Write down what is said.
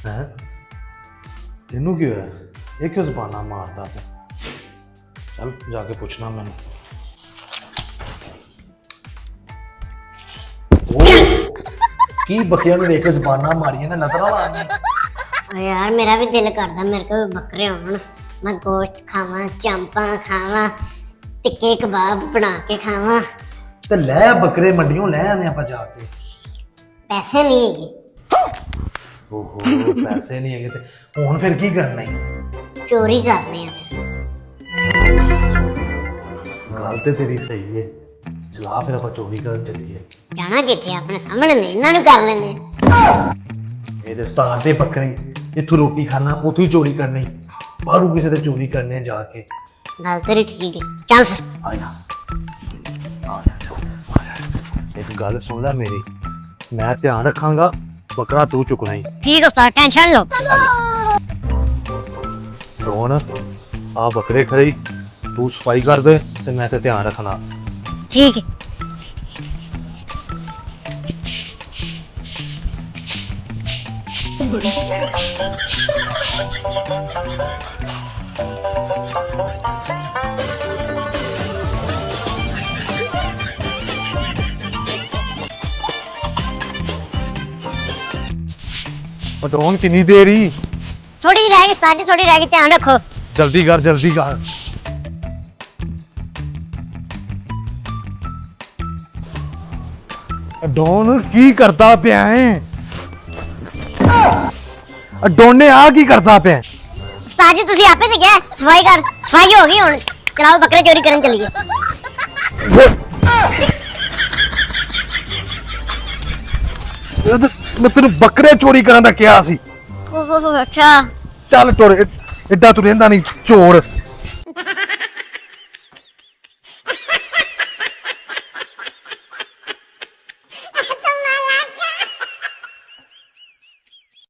है तेनू क्यों है ये क्यों जबाना मारता है चल जाके पूछना मैंने की बकरियां ने देख के जबाना मारी ना नजर आ रही यार मेरा भी दिल करता मेरे को भी बकरे होन मैं गोश्त खावा चांपा खावा टिक्के कबाब बना के खावा ते ले बकरे मंडियों ले आने आप जाके पैसे नहीं है ओहो पैसे नहीं है ते हुन फिर की करना है चोरी करने हैं गल ते तेरी सही है चला फिर आप चोरी कर चलिए जाना किथे अपने सामने नहीं इन्हां कर लेने ये उस्ताद दे बकरे इत्थों रोटी खाना उथों ही चोरी करनी बाहरों किसी से चोरी करने जाके गल तेरी ठीक है चल फिर आया एक गल सुन ले मेरी मैं ध्यान रखांगा बकरा तू चुकना ही ठीक है उस्ताद टेंशन लो रोन आ बकरे खरी तू सफाई कर दे ते मैं ते ध्यान रखना ठीक है रोन कितनी देरी थोड़ी रह गई उस्ताद जी थोड़ी रह गई ध्यान रखो जल्दी कर डॉन की करता पिया है डोने आ की करता पिया उस्ताद जी तुसी आपे ते गए सफाई हो गई हुन चलाओ बकरे चोरी करन चलिए मैं तेन बकरे चोरी करने का क्या सी ओहो अच्छा चल टोर एडा तू रहिंदा नहीं चोर